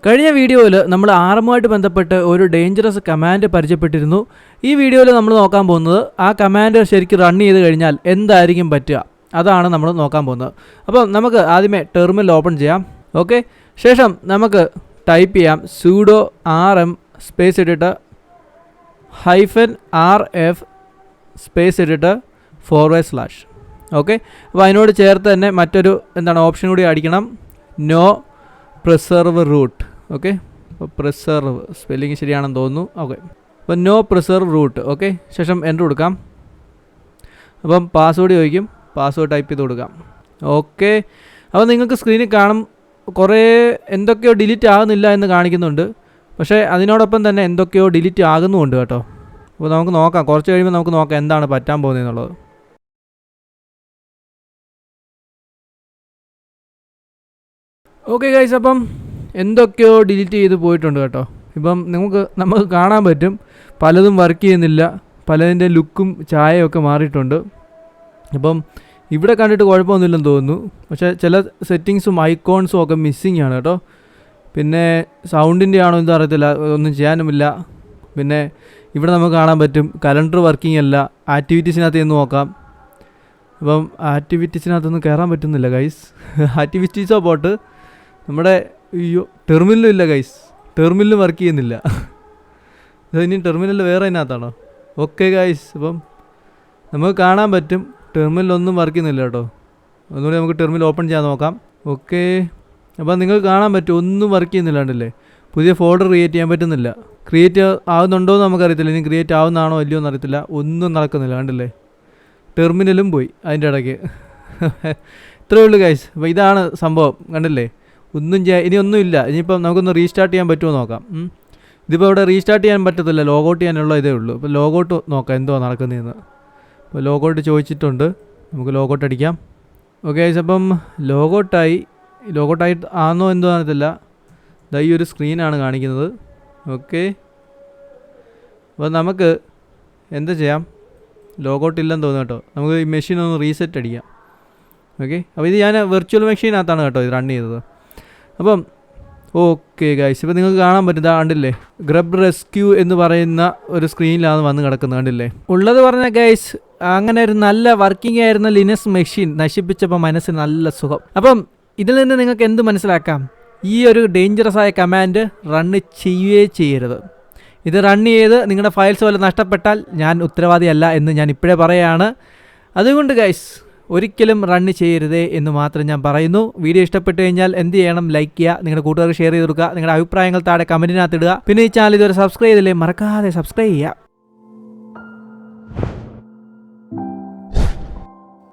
കഴിഞ്ഞ വീഡിയോയിൽ നമ്മൾ ആർമുമായിട്ട് ബന്ധപ്പെട്ട് ഒരു ഡേഞ്ചറസ് കമാൻഡ് പരിചയപ്പെട്ടിരുന്നു. ഈ വീഡിയോയിൽ നമ്മൾ നോക്കാൻ പോകുന്നത് ആ കമാൻഡ് ശരിക്കും റൺ ചെയ്ത് കഴിഞ്ഞാൽ എന്തായിരിക്കും പറ്റുക, അതാണ് നമ്മൾ നോക്കാൻ പോകുന്നത്. അപ്പോൾ നമുക്ക് ആദ്യമേ ടെർമിനൽ ഓപ്പൺ ചെയ്യാം. ഓക്കെ, ശേഷം നമുക്ക് ടൈപ്പ് ചെയ്യാം sudo rm സ്പേസ് ഇട്ടിട്ട് -rf സ്പേസ് ഇട്ടിട്ട് /. ഓക്കെ, അപ്പോൾ അതിനോട് ചേർത്ത് തന്നെ മറ്റൊരു ഓപ്ഷൻ കൂടി അടിക്കണം, നോ പ്രിസർവ് റൂട്ട്. ഓക്കെ, അപ്പോൾ പ്രിസർവ് സ്പെല്ലിങ് ശരിയാണെന്ന് തോന്നുന്നു. ഓക്കെ, അപ്പോൾ നോ പ്രിസർവ് റൂട്ട്. ഓക്കെ, ശേഷം എൻ്റർ കൊടുക്കാം. അപ്പം പാസ്വേഡ് ചോദിക്കും, പാസ്വേഡ് ടൈപ്പ് ചെയ്ത് കൊടുക്കാം. ഓക്കെ, അപ്പോൾ നിങ്ങൾക്ക് സ്ക്രീനിൽ കാണും കുറേ എന്തൊക്കെയോ ഡിലീറ്റ് ആകുന്നില്ല എന്ന് കാണിക്കുന്നുണ്ട്. പക്ഷേ അതിനോടൊപ്പം തന്നെ എന്തൊക്കെയോ ഡിലീറ്റ് ആകുന്നുമുണ്ട് കേട്ടോ. അപ്പോൾ നമുക്ക് നോക്കാം, കുറച്ച് കഴിയുമ്പോൾ നമുക്ക് നോക്കാം എന്താണ് പറ്റാൻ പോകുന്നതെന്നുള്ളത്. ഓക്കെ ഗൈസ്, അപ്പം എന്തൊക്കെയോ ഡിലീറ്റ് ചെയ്ത് പോയിട്ടുണ്ട് കേട്ടോ. ഇപ്പം നമുക്ക് കാണാൻ പറ്റും പലതും വർക്ക് ചെയ്യുന്നില്ല, പലതിൻ്റെ ലുക്കും ചായയൊക്കെ മാറിയിട്ടുണ്ട്. അപ്പം ഇവിടെ കണ്ടിട്ട് കുഴപ്പമൊന്നുമില്ലെന്ന് തോന്നുന്നു. പക്ഷേ ചില സെറ്റിങ്സും ഐക്കോൺസും ഒക്കെ മിസ്സിങ് ആണ് കേട്ടോ. പിന്നെ സൗണ്ടിൻ്റെ ആണോ എന്താ അറിയത്തില്ല, ഒന്നും ചെയ്യാനുമില്ല. പിന്നെ ഇവിടെ നമുക്ക് കാണാൻ പറ്റും കലണ്ടർ വർക്കിംഗ് അല്ല. ആക്ടിവിറ്റീസിനകത്ത് നിന്ന് നോക്കാം. അപ്പം ആക്ടിവിറ്റീസിനകത്തൊന്നും കയറാൻ പറ്റുന്നില്ല ഗൈസ്. ആക്ടിവിറ്റീസോ പോട്ട് നമ്മുടെ ടെർമിനലും ഇല്ല ഗൈസ്, ടെർമിനലും വർക്ക് ചെയ്യുന്നില്ല. ഇനി ടെർമിനൽ വേറെ അതിനകത്താണോ? ഓക്കെ ഗൈസ്, അപ്പം നമുക്ക് കാണാൻ പറ്റും ടെർമിനലൊന്നും വർക്ക് ചെയ്യുന്നില്ല കേട്ടോ. ഒന്നുകൂടി നമുക്ക് ടെർമിനൽ ഓപ്പൺ ചെയ്യാൻ നോക്കാം. ഓക്കെ, അപ്പം നിങ്ങൾക്ക് കാണാൻ പറ്റും ഒന്നും വർക്ക് ചെയ്യുന്നില്ല കണ്ടില്ലേ. പുതിയ ഫോൾഡർ ക്രിയേറ്റ് ചെയ്യാൻ പറ്റുന്നില്ല. ക്രിയേറ്റ് ആവുന്നുണ്ടോ എന്ന് നമുക്കറിയത്തില്ല, ഇനി ക്രിയേറ്റ് ആവുന്നതാണോ അല്ലയോ എന്നറിയത്തില്ല. ഒന്നും നടക്കുന്നില്ല കണ്ടില്ലേ, ടെർമിനലും പോയി അതിൻ്റെ ഇടയ്ക്ക്. ഇത്രയേ ഉള്ളൂ ഗൈസ്. അപ്പോൾ ഇതാണ് സംഭവം കണ്ടില്ലേ. ഒന്നും ഇനി ഒന്നുമില്ല. ഇനിയിപ്പം നമുക്കൊന്ന് റീസ്റ്റാർട്ട് ചെയ്യാൻ പറ്റുമോ നോക്കാം. ഇതിപ്പോൾ ഇവിടെ റീസ്റ്റാർട്ട് ചെയ്യാൻ പറ്റത്തില്ല, ലോഗൗട്ട് ചെയ്യാനുള്ള ഇതേ ഉള്ളൂ. ഇപ്പോൾ ലോഗൗട്ട് നോക്കാം എന്തോ നടക്കുന്നതെന്ന്. അപ്പോൾ ലോഗൗട്ട് ചോദിച്ചിട്ടുണ്ട്, നമുക്ക് ലോഗൗട്ട് അടിക്കാം. ഓക്കെ ഗൈസ്, അപ്പം ലോഗൗട്ടായി ആണോ എന്തോ അറിയത്തില്ല. ഈ ഒരു സ്ക്രീനാണ് കാണിക്കുന്നത്. ഓക്കെ, അപ്പോൾ നമുക്ക് എന്താ ചെയ്യാം, ലോഗൗട്ട് ഇല്ലെന്ന് തോന്നുന്നു കേട്ടോ. നമുക്ക് ഈ മെഷീൻ ഒന്ന് റീസെറ്റ് അടിക്കാം. ഓക്കെ, അപ്പോൾ ഇത് ഞാൻ വെർച്വൽ മെഷീനകത്താണ് കേട്ടോ ഇത് റൺ ചെയ്തത്. അപ്പം ഓക്കെ ഗൈസ്, ഇപ്പോൾ നിങ്ങൾക്ക് കാണാൻ പറ്റും കണ്ടില്ലേ, ഗ്രബ് റെസ്ക്യൂ എന്ന് പറയുന്ന ഒരു സ്ക്രീനിലാണ് വന്ന് കിടക്കുന്നത് കണ്ടില്ലേ. ഉള്ളത് പറഞ്ഞ ഗൈസ്, അങ്ങനെ ഒരു നല്ല വർക്കിംഗ് ആയിരുന്ന ലിനക്സ് മെഷീൻ നശിപ്പിച്ചപ്പോൾ മനസ്സിന് നല്ല സുഖം. അപ്പം ഇതിൽ നിന്ന് നിങ്ങൾക്ക് എന്ത് മനസ്സിലാക്കാം, ഈ ഒരു ഡേഞ്ചറസ് ആയ കമാൻഡ് റണ്ണ് ചെയ്യുകയേ ചെയ്യരുത്. ഇത് റൺ ചെയ്ത് നിങ്ങളുടെ ഫയൽസ് പോലെ നഷ്ടപ്പെട്ടാൽ ഞാൻ ഉത്തരവാദിയല്ല എന്ന് ഞാൻ ഇപ്പോഴേ പറയുകയാണ്. അതുകൊണ്ട് ഗൈസ് ഒരിക്കലും റണ്ണ് ചെയ്യരുതേ എന്ന് മാത്രം ഞാൻ പറയുന്നു. വീഡിയോ ഇഷ്ടപ്പെട്ട് കഴിഞ്ഞാൽ എന്ത് ചെയ്യണം, ലൈക്ക് ചെയ്യുക, നിങ്ങളുടെ കൂട്ടുകാർക്ക് ഷെയർ ചെയ്ത് കൊടുക്കുക, നിങ്ങളുടെ അഭിപ്രായങ്ങൾ താഴെ കമൻറ്റിനകത്ത് ഇടുക. പിന്നെ ഈ ചാനൽ ഇതുവരെ സബ്സ്ക്രൈബ് ചെയ്തില്ലേ, മറക്കാതെ സബ്സ്ക്രൈബ് ചെയ്യുക.